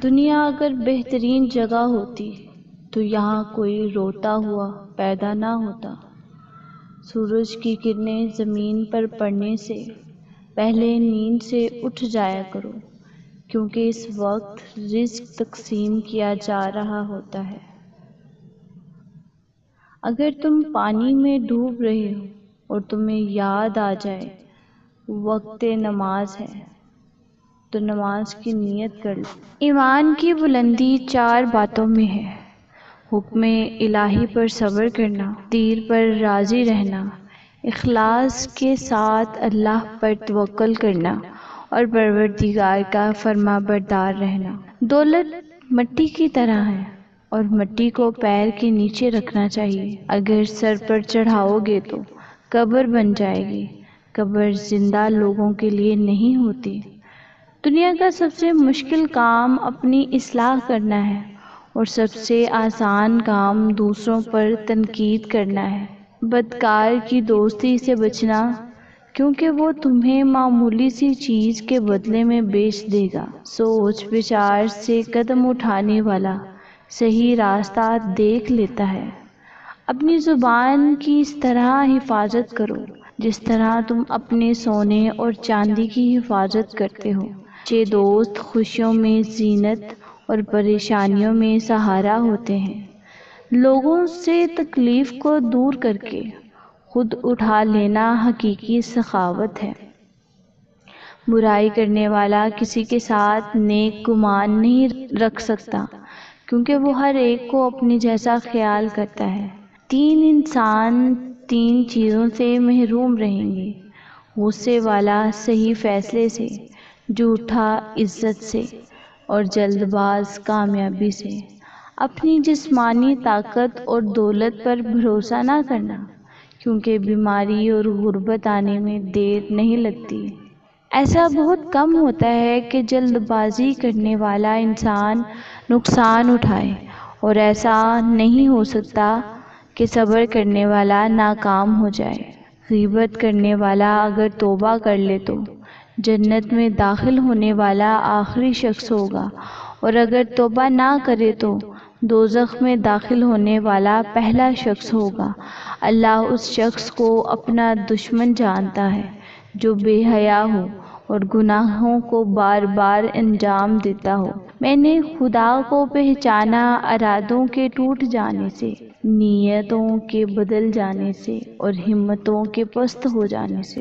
دنیا اگر بہترین جگہ ہوتی تو یہاں کوئی روتا ہوا پیدا نہ ہوتا۔ سورج کی کرنیں زمین پر پڑنے سے پہلے نیند سے اٹھ جایا کرو، کیونکہ اس وقت رزق تقسیم کیا جا رہا ہوتا ہے۔ اگر تم پانی میں ڈوب رہے ہو اور تمہیں یاد آ جائے وقت نماز ہے تو نماز کی نیت کر لو۔ ایمان کی بلندی 4 باتوں میں ہے: حکم الہی پر صبر کرنا، تقدیر پر راضی رہنا، اخلاص کے ساتھ اللہ پر توکل کرنا اور پروردگار کا فرما بردار رہنا۔ دولت مٹی کی طرح ہے اور مٹی کو پیر کے نیچے رکھنا چاہیے۔ اگر سر پر چڑھاؤ گے تو قبر بن جائے گی۔ قبر زندہ لوگوں کے لیے نہیں ہوتی۔ دنیا کا سب سے مشکل کام اپنی اصلاح کرنا ہے اور سب سے آسان کام دوسروں پر تنقید کرنا ہے۔ بدکار کی دوستی سے بچنا، کیونکہ وہ تمہیں معمولی سی چیز کے بدلے میں بیچ دے گا۔ سوچ بچار سے قدم اٹھانے والا صحیح راستہ دیکھ لیتا ہے۔ اپنی زبان کی اس طرح حفاظت کرو جس طرح تم اپنے سونے اور چاندی کی حفاظت کرتے ہو۔ اچھے دوست خوشیوں میں زینت اور پریشانیوں میں سہارا ہوتے ہیں۔ لوگوں سے تکلیف کو دور کر کے خود اٹھا لینا حقیقی سخاوت ہے۔ برائی کرنے والا کسی کے ساتھ نیک گمان نہیں رکھ سکتا، کیونکہ وہ ہر ایک کو اپنے جیسا خیال کرتا ہے۔ 3 انسان 3 چیزوں سے محروم رہیں گے: غصے والا صحیح فیصلے سے، جھوٹا عزت سے، اور جلد باز کامیابی سے۔ اپنی جسمانی طاقت اور دولت پر بھروسہ نہ کرنا، کیونکہ بیماری اور غربت آنے میں دیر نہیں لگتی۔ ایسا بہت کم ہوتا ہے کہ جلد بازی کرنے والا انسان نقصان اٹھائے، اور ایسا نہیں ہو سکتا کہ صبر کرنے والا ناکام ہو جائے۔ غیبت کرنے والا اگر توبہ کر لے تو جنت میں داخل ہونے والا آخری شخص ہوگا، اور اگر توبہ نہ کرے تو دوزخ میں داخل ہونے والا پہلا شخص ہوگا۔ اللہ اس شخص کو اپنا دشمن جانتا ہے جو بے حیا ہو اور گناہوں کو بار بار انجام دیتا ہو۔ میں نے خدا کو پہچانا ارادوں کے ٹوٹ جانے سے، نیتوں کے بدل جانے سے اور ہمتوں کے پست ہو جانے سے۔